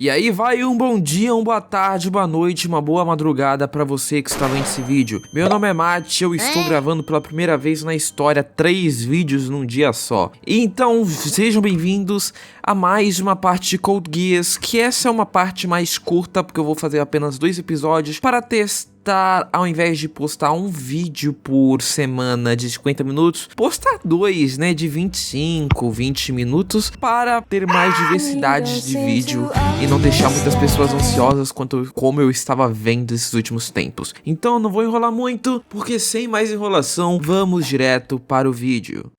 E aí vai um bom dia, uma boa tarde, boa noite, uma boa madrugada pra você que está vendo esse vídeo. Meu nome é Matt, eu estou gravando pela primeira vez na história 3 vídeos num dia só. Então sejam bem-vindos a mais uma parte de Code Geass, que essa é uma parte mais curta, porque eu vou fazer apenas 2 episódios para testar, ao invés de postar um vídeo por semana de 50 minutos, postar 2, né, de 25, 20 minutos, para ter mais diversidade de vídeo e não deixar muitas pessoas ansiosas quanto como eu estava vendo esses últimos tempos. Então eu não vou enrolar muito, porque sem mais enrolação, vamos direto para o vídeo.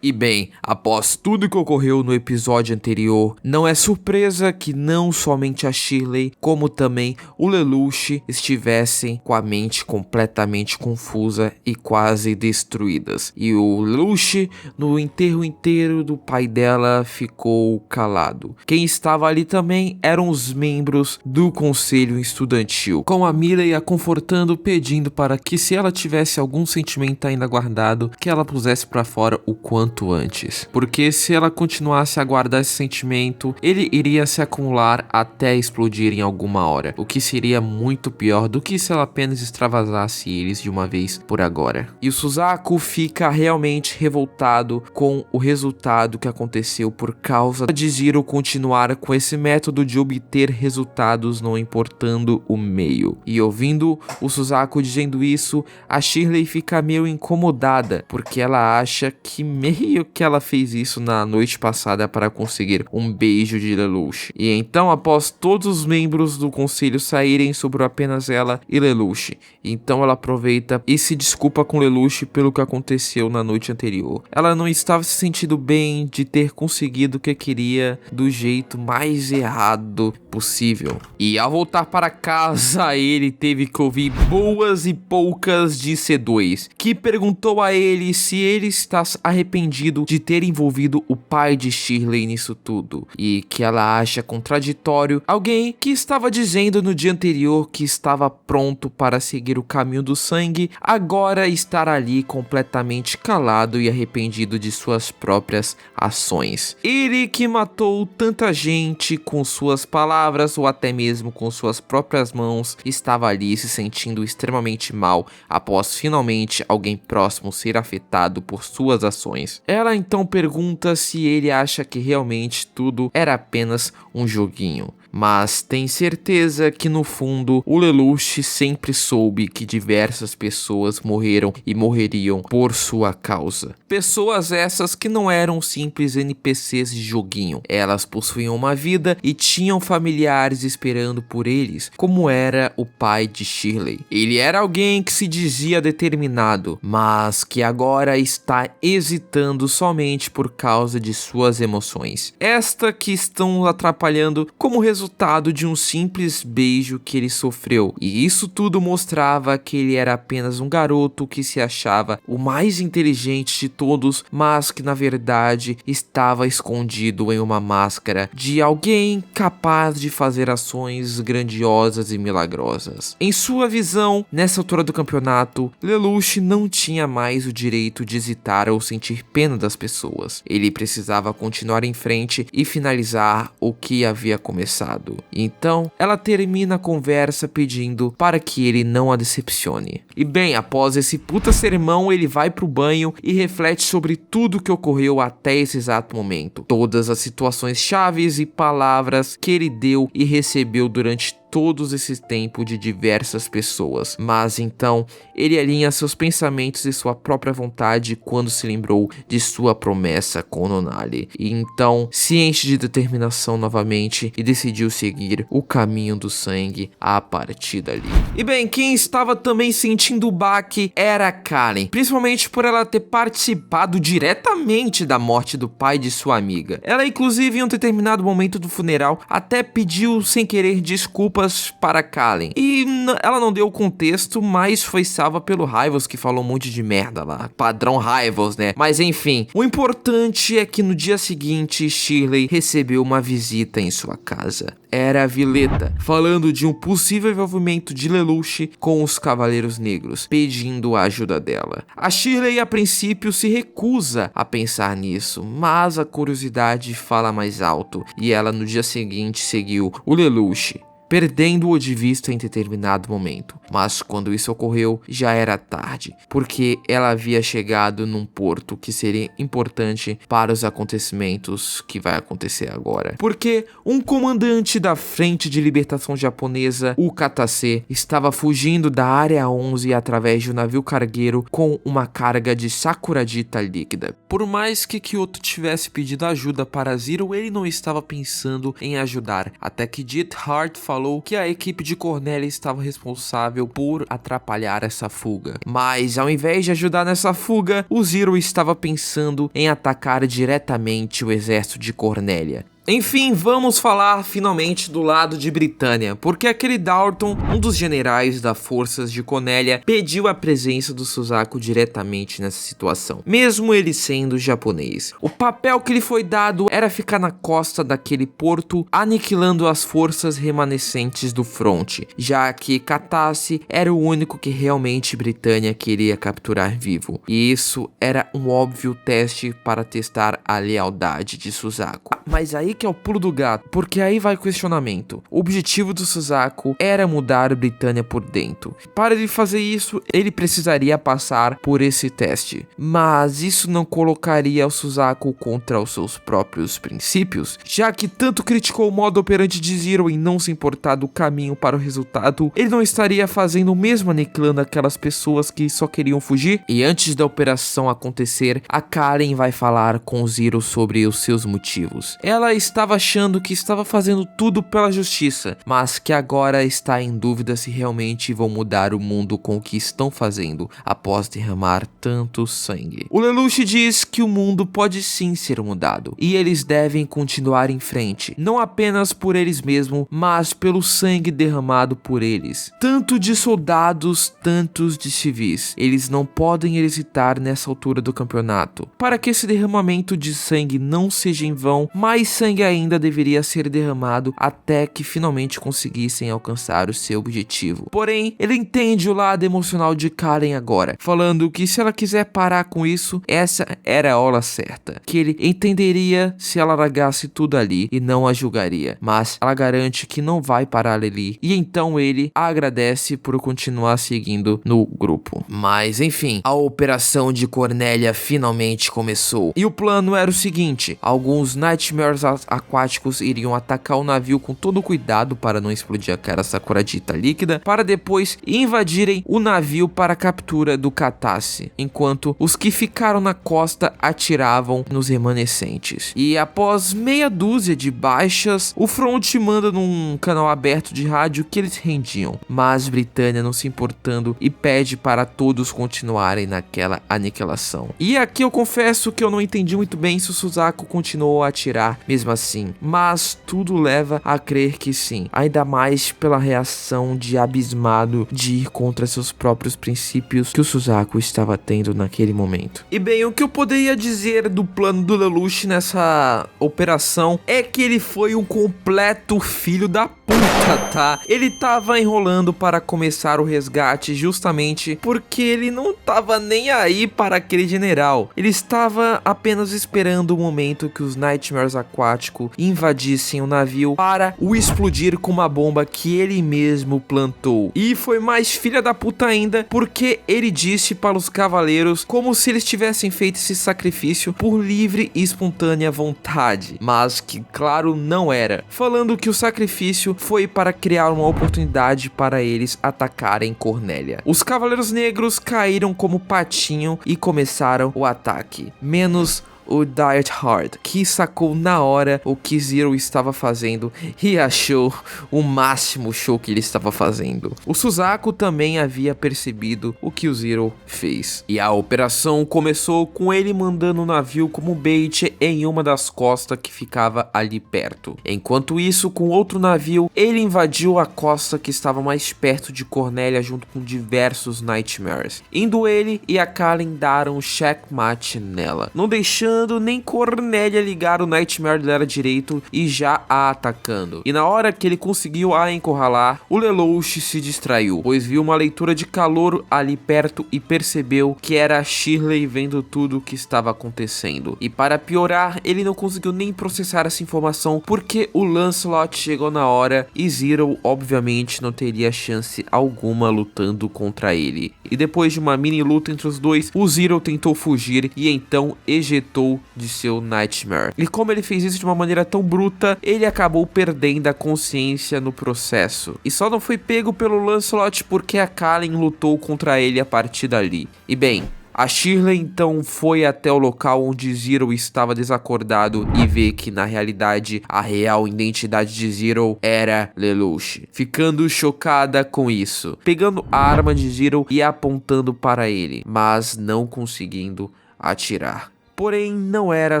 E bem, após tudo que ocorreu no episódio anterior, não é surpresa que não somente a Shirley, como também o Lelouch estivessem com a mente completamente confusa e quase destruídas. E o Lelouch, no enterro inteiro do pai dela, ficou calado. Quem estava ali também eram os membros do conselho estudantil, com a Millie a confortando, pedindo para que, se ela tivesse algum sentimento ainda guardado, que ela pusesse para fora o quanto antes, porque se ela continuasse a guardar esse sentimento, ele iria se acumular até explodir em alguma hora, o que seria muito pior do que se ela apenas extravasasse eles de uma vez por agora. E o Suzaku fica realmente revoltado com o resultado que aconteceu por causa de Zero continuar com esse método de obter resultados não importando o meio. E ouvindo o Suzaku dizendo isso, a Shirley fica meio incomodada, porque ela acha que meio que ela fez isso na noite passada para conseguir um beijo de Lelouch. E então, após todos os membros do conselho saírem, sobrou apenas ela e Lelouch. Então ela aproveita e se desculpa com Lelouch pelo que aconteceu na noite anterior. Ela não estava se sentindo bem de ter conseguido o que queria do jeito mais errado possível. E ao voltar para casa, ele teve que ouvir boas e poucas de C2, que perguntou a ele se ele está arrependido de ter envolvido o pai de Shirley nisso tudo, e que ela acha contraditório alguém que estava dizendo no dia anterior que estava pronto para seguir o caminho do sangue, agora estar ali completamente calado e arrependido de suas próprias ações. Ele que matou tanta gente com suas palavras ou até mesmo com suas próprias mãos, estava ali se sentindo extremamente mal após finalmente alguém próximo ser afetado por suas ações. Ela então pergunta se ele acha que realmente tudo era apenas um joguinho, mas tem certeza que no fundo o Lelouch sempre soube que diversas pessoas morreram e morreriam por sua causa. Pessoas essas que não eram simples NPCs de joguinho, elas possuíam uma vida e tinham familiares esperando por eles, como era o pai de Shirley. Ele era alguém que se dizia determinado, mas que agora está hesitando somente por causa de suas emoções, esta que estão atrapalhando como resultado de um simples beijo que ele sofreu. E isso tudo mostrava que ele era apenas um garoto que se achava o mais inteligente de todos, mas que na verdade estava escondido em uma máscara de alguém capaz de fazer ações grandiosas e milagrosas. Em sua visão, nessa altura do campeonato, Lelouch não tinha mais o direito de hesitar ou sentir pena das pessoas. Ele precisava continuar em frente e finalizar o que havia começado. Então, ela termina a conversa pedindo para que ele não a decepcione. E bem, após esse puta sermão, ele vai pro banho e reflete sobre tudo que ocorreu até esse exato momento. Todas as situações chaves e palavras que ele deu e recebeu durante todos esse tempo de diversas pessoas, mas então ele alinha seus pensamentos e sua própria vontade quando se lembrou de sua promessa com Nonali, e então se enche de determinação novamente e decidiu seguir o caminho do sangue a partir dali. E bem, quem estava também sentindo o baque era a Karen, principalmente por ela ter participado diretamente da morte do pai de sua amiga. Ela inclusive em um determinado momento do funeral até pediu sem querer desculpas bombas para Kallen. E ela não deu contexto, mas foi salva pelo Rivals, que falou um monte de merda lá. Padrão Rivals, né? Mas enfim, o importante é que no dia seguinte, Shirley recebeu uma visita em sua casa. Era a Violeta, falando de um possível envolvimento de Lelouch com os Cavaleiros Negros, pedindo a ajuda dela. A Shirley, a princípio, se recusa a pensar nisso, mas a curiosidade fala mais alto, e ela no dia seguinte seguiu o Lelouch, perdendo-o de vista em determinado momento. Mas quando isso ocorreu, já era tarde, porque ela havia chegado num porto que seria importante para os acontecimentos que vai acontecer agora. Porque um comandante da Frente de Libertação Japonesa, o Katase, estava fugindo da Área 11 através de um navio cargueiro com uma carga de Sakuradita líquida. Por mais que Kyoto tivesse pedido ajuda para Zero, ele não estava pensando em ajudar, até que Jet Hart falou que a equipe de Cornelia estava responsável por atrapalhar essa fuga. Mas ao invés de ajudar nessa fuga, o Zero estava pensando em atacar diretamente o exército de Cornelia. Enfim, vamos falar finalmente do lado de Britânia, porque aquele Dalton, um dos generais das forças de Cornelia, pediu a presença do Suzaku diretamente nessa situação, mesmo ele sendo japonês. O papel que lhe foi dado era ficar na costa daquele porto, aniquilando as forças remanescentes do fronte, já que Katase era o único que realmente Britânia queria capturar vivo, e isso era um óbvio teste para testar a lealdade de Suzaku. Mas aí que é o pulo do gato, porque aí vai o questionamento. O objetivo do Suzaku era mudar a Britânia por dentro. Para ele fazer isso, ele precisaria passar por esse teste. Mas isso não colocaria o Suzaku contra os seus próprios princípios? Já que tanto criticou o modo operante de Zero em não se importar do caminho para o resultado, ele não estaria fazendo o mesmo aniquilando aquelas pessoas que só queriam fugir? E antes da operação acontecer, a Karen vai falar com o Zero sobre os seus motivos. Ela estava achando que estava fazendo tudo pela justiça, mas que agora está em dúvida se realmente vão mudar o mundo com o que estão fazendo após derramar tanto sangue. O Lelouch diz que o mundo pode sim ser mudado e eles devem continuar em frente, não apenas por eles mesmos, mas pelo sangue derramado por eles, tanto de soldados, tantos de civis. Eles não podem hesitar nessa altura do campeonato. Para que esse derramamento de sangue não seja em vão, mais sangue ainda deveria ser derramado até que finalmente conseguissem alcançar o seu objetivo. Porém, ele entende o lado emocional de Karen agora, falando que se ela quiser parar com isso, essa era a hora certa, que ele entenderia se ela largasse tudo ali e não a julgaria, mas ela garante que não vai parar ali, e então ele a agradece por continuar seguindo no grupo. Mas enfim, a operação de Cornelia finalmente começou, e o plano era o seguinte: alguns Nightmares aquáticos iriam atacar o navio com todo cuidado para não explodir aquela Sakuradita líquida, para depois invadirem o navio para a captura do Katase, enquanto os que ficaram na costa atiravam nos remanescentes. E após meia dúzia de baixas, o front manda num canal aberto de rádio que eles rendiam, mas Britânia não se importando e pede para todos continuarem naquela aniquilação. E aqui eu confesso que eu não entendi muito bem se o Suzaku continuou a atirar mesmo assim, mas tudo leva a crer que sim, ainda mais pela reação de abismado de ir contra seus próprios princípios que o Suzaku estava tendo naquele momento. E bem, o que eu poderia dizer do plano do Lelouch nessa operação é que ele foi um completo filho da puta, tá? Ele tava enrolando para começar o resgate justamente porque ele não tava nem aí para aquele general. Ele estava apenas esperando o momento que os Nightmares aquáticos invadissem o navio para o explodir com uma bomba que ele mesmo plantou. E foi mais filha da puta ainda porque ele disse para os cavaleiros como se eles tivessem feito esse sacrifício por livre e espontânea vontade, mas que claro não era, falando que o sacrifício foi para criar uma oportunidade para eles atacarem Cornelia. Os Cavaleiros Negros caíram como patinho e começaram o ataque, menos o Diet Hard, que sacou na hora o que Zero estava fazendo e achou o máximo show que ele estava fazendo. O Suzaku também havia percebido o que o Zero fez, e a operação começou com ele mandando o navio como bait em uma das costas que ficava ali perto. Enquanto isso, com outro navio, ele invadiu a costa que estava mais perto de Cornelia junto com diversos Nightmares, indo ele e a Kallen daram checkmate nela, não deixando nem Cornelia ligar o Nightmare dela direito e já a atacando. E na hora que ele conseguiu a encurralar, o Lelouch se distraiu, pois viu uma leitura de calor ali perto e percebeu que era a Shirley vendo tudo o que estava acontecendo. E para piorar, ele não conseguiu nem processar essa informação porque o Lancelot chegou na hora e Zero obviamente não teria chance alguma lutando contra ele. E depois de uma mini luta entre os dois, o Zero tentou fugir e então ejetou de seu Nightmare. E como ele fez isso de uma maneira tão bruta, ele acabou perdendo a consciência no processo. E só não foi pego pelo Lancelot porque a Kallen lutou contra ele a partir dali. E bem, a Shirley então foi até o local onde Zero estava desacordado e vê que na realidade a real identidade de Zero era Lelouch, ficando chocada com isso, pegando a arma de Zero e apontando para ele, mas não conseguindo atirar. Porém, não era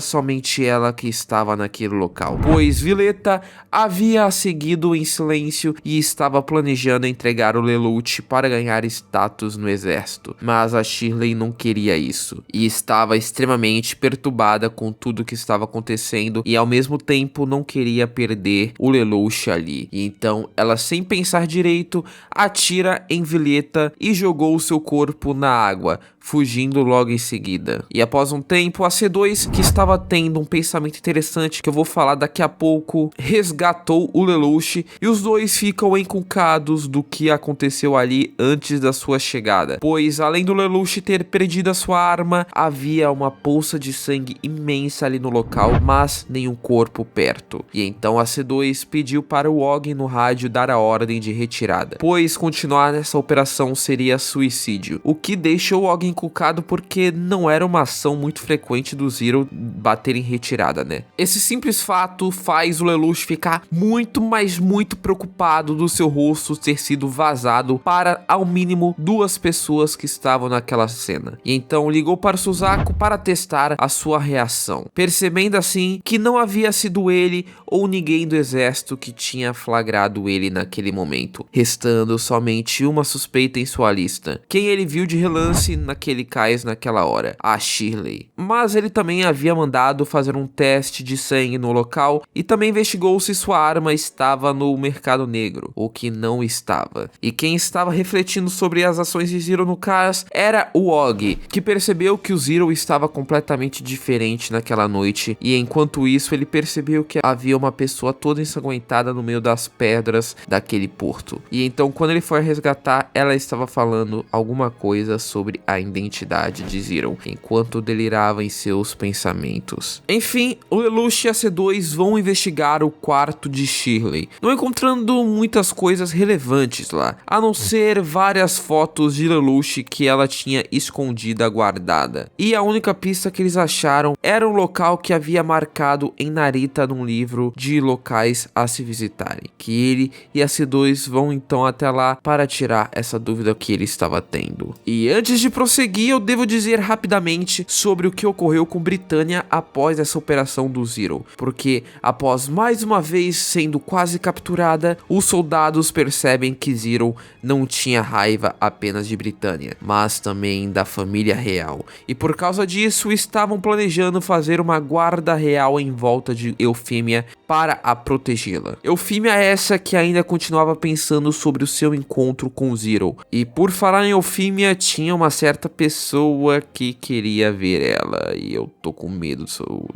somente ela que estava naquele local, pois Violeta havia a seguido em silêncio e estava planejando entregar o Lelouch para ganhar status no exército. Mas a Shirley não queria isso, e estava extremamente perturbada com tudo que estava acontecendo e ao mesmo tempo não queria perder o Lelouch ali. E então, ela sem pensar direito, atira em Violeta e jogou o seu corpo na água, fugindo logo em seguida. E após um tempo, a C2, que estava tendo um pensamento interessante que eu vou falar daqui a pouco, resgatou o Lelouch e os dois ficam encucados do que aconteceu ali antes da sua chegada, pois além do Lelouch ter perdido a sua arma, havia uma poça de sangue imensa ali no local, mas nenhum corpo perto. E então a C2 pediu para o Og no rádio dar a ordem de retirada, pois continuar nessa operação seria suicídio, o que deixou o Og encucado porque não era uma ação muito frequente do Zero bater em retirada, né? Esse simples fato faz o Lelouch ficar muito, mas muito preocupado do seu rosto ter sido vazado para, ao mínimo, 2 pessoas que estavam naquela cena. E então ligou para o Suzaku para testar a sua reação, percebendo assim que não havia sido ele ou ninguém do exército que tinha flagrado ele naquele momento, restando somente uma suspeita em sua lista, quem ele viu de relance naquele cais naquela hora, a Shirley. Mas ele também havia mandado fazer um teste de sangue no local e também investigou se sua arma estava no mercado negro, o que não estava. E quem estava refletindo sobre as ações de Zero no cais era o Og, que percebeu que o Zero estava completamente diferente naquela noite, e enquanto isso ele percebeu que havia uma pessoa toda ensanguentada no meio das pedras daquele porto. E então quando ele foi resgatar, ela estava falando alguma coisa sobre a identidade de Zero, enquanto delirava em seus pensamentos. Enfim, o Lelouch e a C2 vão investigar o quarto de Shirley, não encontrando muitas coisas relevantes lá, a não ser várias fotos de Lelouch que ela tinha escondida guardada. E a única pista que eles acharam era um local que havia marcado em Narita num livro de locais a se visitarem, que ele e a C2 vão então até lá para tirar essa dúvida que ele estava tendo. E antes de prosseguir, eu devo dizer rapidamente sobre o que ocorreu com Britânia após essa operação do Zero, porque após mais uma vez sendo quase capturada, os soldados percebem que Zero não tinha raiva apenas de Britânia, mas também da família real, e por causa disso estavam planejando fazer uma guarda real em volta de Eufêmia para a protegê-la. Eufêmia é essa que ainda continuava pensando sobre o seu encontro com Zero, e por falar em Eufêmia, tinha uma certa pessoa que queria ver ela, e eu tô com medo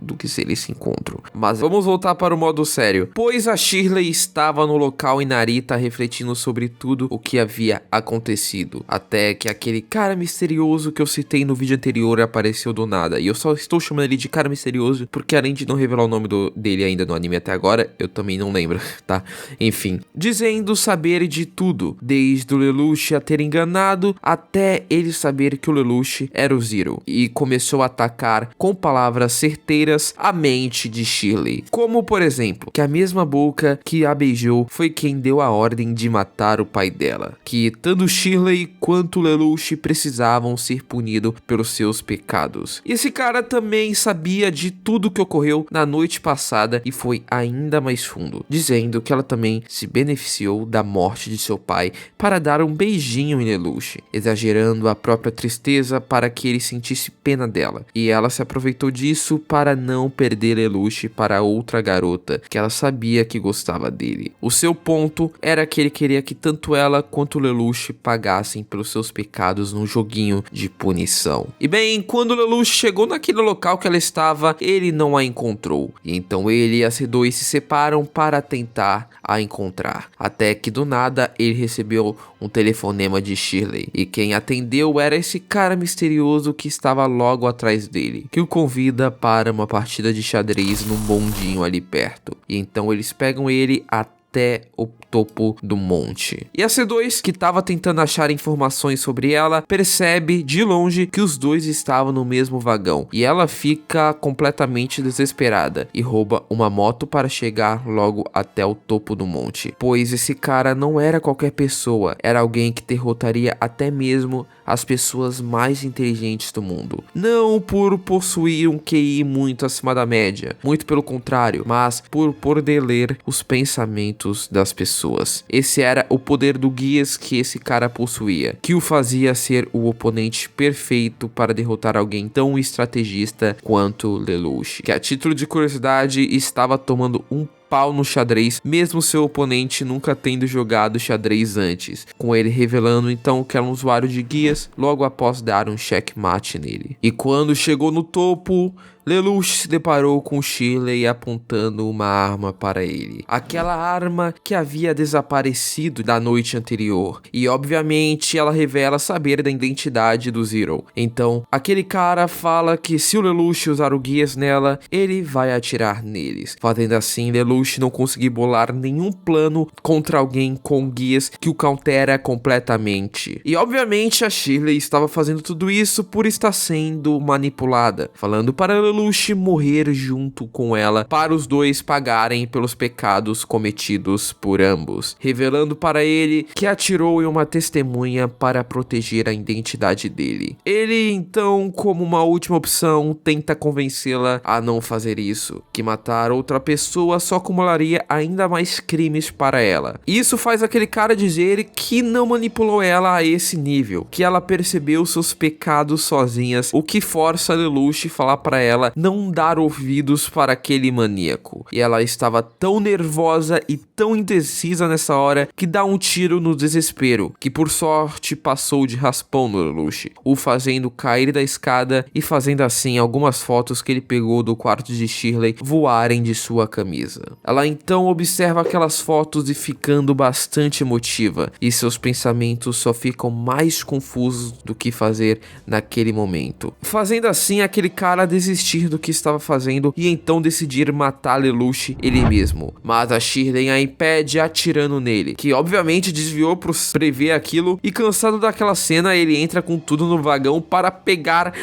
do que seria esse encontro. Mas vamos voltar para o modo sério, pois a Shirley estava no local em Narita refletindo sobre tudo o que havia acontecido, até que aquele cara misterioso que eu citei no vídeo anterior apareceu do nada, e eu só estou chamando ele de cara misterioso porque além de não revelar o nome dele ainda no anime até agora, eu também não lembro, tá? Enfim, dizendo saber de tudo, desde o Lelouch a ter enganado até ele saber que o Lelouch era o Zero, e começou a atacar com palavras certeiras a mente de Shirley, como por exemplo, que a mesma boca que a beijou foi quem deu a ordem de matar o pai dela, que tanto Shirley quanto Lelouch precisavam ser punidos pelos seus pecados. E esse cara também sabia de tudo que ocorreu na noite passada e foi ainda mais fundo, dizendo que ela também se beneficiou da morte de seu pai para dar um beijinho em Lelouch, exagerando a própria tristeza para que ele sentisse pena dela, e ela se aproveitou disso para não perder Lelouch para outra garota que ela sabia que gostava dele. O seu ponto era que ele queria que tanto ela quanto Lelouch pagassem pelos seus pecados num joguinho de punição. E bem, quando Lelouch chegou naquele local que ela estava, ele não a encontrou, e então ele e a C2 se separam para tentar a encontrar, até que do nada ele recebeu um telefonema de Shirley, e quem atendeu era esse cara misterioso que estava logo atrás dele, que o convida para uma partida de xadrez num bondinho ali perto, e então eles pegam ele até o topo do monte. E a C2, que estava tentando achar informações sobre ela, percebe de longe que os dois estavam no mesmo vagão, e ela fica completamente desesperada e rouba uma moto para chegar logo até o topo do monte, pois esse cara não era qualquer pessoa, era alguém que derrotaria até mesmo as pessoas mais inteligentes do mundo. Não por possuir um QI muito acima da média, muito pelo contrário, mas por poder ler os pensamentos das pessoas. Esse era o poder do Geass que esse cara possuía, que o fazia ser o oponente perfeito para derrotar alguém tão estrategista quanto Lelouch, que a título de curiosidade estava tomando um pau no xadrez, mesmo seu oponente nunca tendo jogado xadrez antes, com ele revelando então que era um usuário de Geass logo após dar um checkmate nele. E quando chegou no topo, Lelouch se deparou com Shirley apontando uma arma para ele, aquela arma que havia desaparecido da noite anterior, e obviamente ela revela saber da identidade do Zero. Então aquele cara fala que se o Lelouch usar o Geass nela, ele vai atirar neles, fazendo assim Lelouch não conseguir bolar nenhum plano contra alguém com Geass que o countera completamente. E obviamente a Shirley estava fazendo tudo isso por estar sendo manipulada, falando para Lelouch morrer junto com ela para os dois pagarem pelos pecados cometidos por ambos, revelando para ele que atirou em uma testemunha para proteger a identidade dele. Ele então, como uma última opção, tenta convencê-la a não fazer isso, que matar outra pessoa só acumularia ainda mais crimes para ela. Isso faz aquele cara dizer que não manipulou ela a esse nível, que ela percebeu seus pecados sozinhas, o que força Lelouch a falar para ela não dar ouvidos para aquele maníaco. E ela estava tão nervosa e tão indecisa nessa hora que dá um tiro no desespero, que por sorte passou de raspão no Lelouch, o fazendo cair da escada e fazendo assim algumas fotos que ele pegou do quarto de Shirley voarem de sua camisa. Ela então observa aquelas fotos e ficando bastante emotiva, e seus pensamentos só ficam mais confusos do que fazer naquele momento, fazendo assim aquele cara desistir do que estava fazendo e então decidir matar Lelouch ele mesmo. Mas a Shirley a impede atirando nele, que obviamente desviou por prever aquilo, e cansado daquela cena ele entra com tudo no vagão para pegar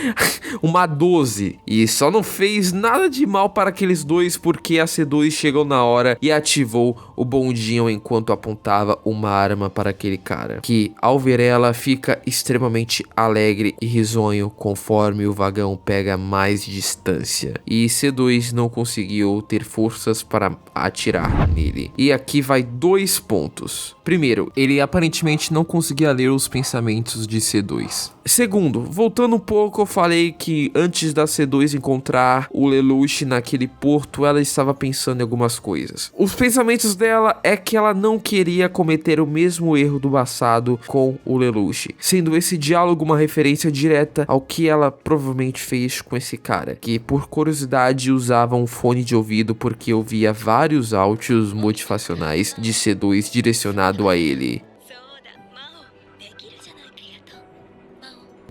uma 12, e só não fez nada de mal para aqueles dois porque a C2 chegou na hora e ativou o bondinho enquanto apontava uma arma para aquele cara, que ao ver ela fica extremamente alegre e risonho conforme o vagão pega mais distância, e C2 não conseguiu ter forças para atirar nele. E aqui vai 2 pontos. Primeiro, ele aparentemente não conseguia ler os pensamentos de C2. Segundo, voltando um pouco, eu falei que antes da C2 encontrar o Lelouch naquele porto, ela estava pensando em algumas coisas. Os pensamentos dela é que ela não queria cometer o mesmo erro do passado com o Lelouch, sendo esse diálogo uma referência direta ao que ela provavelmente fez com esse cara, que por curiosidade usava um fone de ouvido porque ouvia vários áudios motivacionais de C2 direcionado a ele.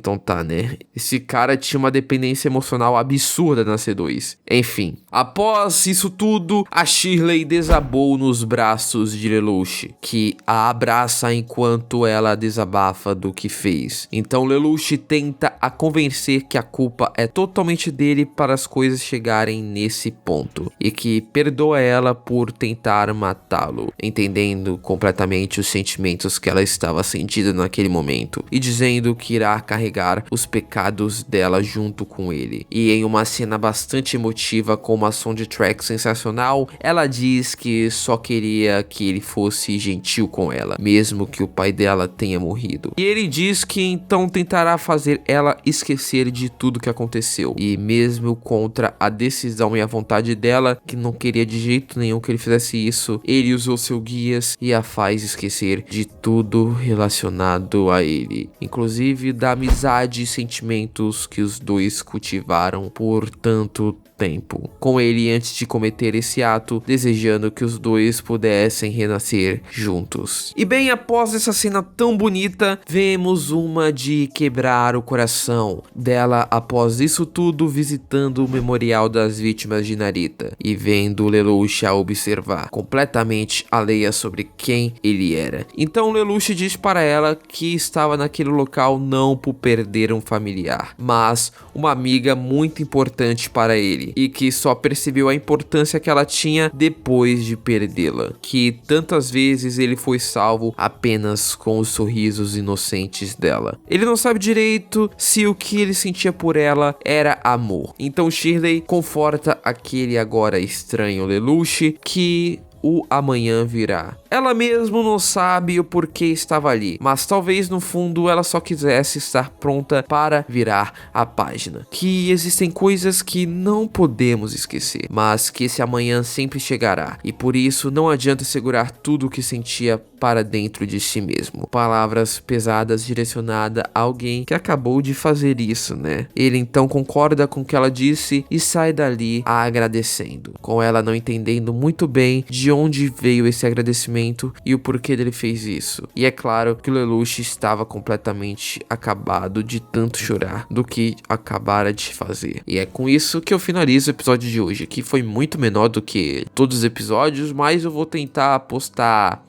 Então tá, né? Esse cara tinha uma dependência emocional absurda na C2. Enfim, após isso tudo, a Shirley desabou nos braços de Lelouch, que a abraça enquanto ela desabafa do que fez. Então Lelouch tenta a convencer que a culpa é totalmente dele para as coisas chegarem nesse ponto, e que perdoa ela por tentar matá-lo, entendendo completamente os sentimentos que ela estava sentindo naquele momento, e dizendo que irá carregar os pecados dela junto com ele. E em uma cena bastante emotiva com uma soundtrack sensacional, ela diz que só queria que ele fosse gentil com ela, mesmo que o pai dela tenha morrido. E ele diz que então tentará fazer ela esquecer de tudo que aconteceu, e mesmo contra a decisão e a vontade dela, que não queria de jeito nenhum que ele fizesse isso, ele usou seu guias e a faz esquecer de tudo relacionado a ele, inclusive da amizade e sentimentos que os dois cultivaram por tanto tempo com ele antes de cometer esse ato, desejando que os dois pudessem renascer juntos. E bem, após essa cena tão bonita, vemos uma de quebrar o coração dela após isso tudo, visitando o memorial das vítimas de Narita e vendo Lelouch a observar, completamente alheia sobre quem ele era. Então Lelouch diz para ela que estava naquele local não por perder um familiar, mas uma amiga muito importante para ele, e que só percebeu a importância que ela tinha depois de perdê-la, que tantas vezes ele foi salvo apenas com os sorrisos inocentes dela. Ele não sabe direito se o que ele sentia por ela era amor. Então Shirley conforta aquele agora estranho Lelouch que o amanhã virá. Ela mesmo não sabe o porquê estava ali, mas talvez no fundo ela só quisesse estar pronta para virar a página. Que existem coisas que não podemos esquecer, mas que esse amanhã sempre chegará, e por isso não adianta segurar tudo o que sentia para dentro de si mesmo. Palavras pesadas direcionadas a alguém que acabou de fazer isso, né? Ele então concorda com o que ela disse e sai dali a agradecendo, com ela não entendendo muito bem de onde veio esse agradecimento e o porquê dele fez isso. E é claro que o Lelouch estava completamente acabado de tanto chorar do que acabara de fazer. E é com isso que eu finalizo o episódio de hoje, que foi muito menor do que todos os episódios, mas eu vou tentar postar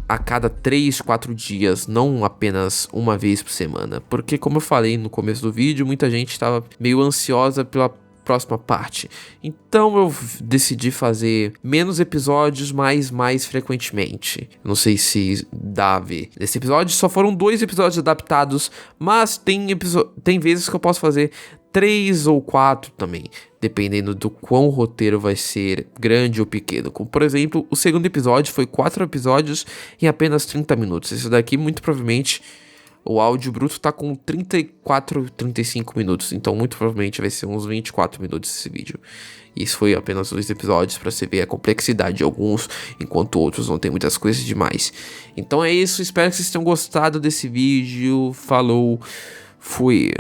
a cada 3, 4 dias, não apenas uma vez por semana, porque como eu falei no começo do vídeo, muita gente estava meio ansiosa pela próxima parte. Então eu decidi fazer menos episódios, mas mais frequentemente. Não sei se dá a ver. Nesse episódio só foram 2 episódios adaptados, mas tem vezes que eu posso fazer 3 ou 4 também, dependendo do quão o roteiro vai ser grande ou pequeno. Como por exemplo, o segundo episódio foi 4 episódios em apenas 30 minutos. Esse daqui muito provavelmente o áudio bruto tá com 34, 35 minutos, então muito provavelmente vai ser uns 24 minutos esse vídeo. Isso foi apenas 2 episódios para você ver a complexidade de alguns, enquanto outros não tem muitas coisas demais. Então é isso, espero que vocês tenham gostado desse vídeo. Falou, fui.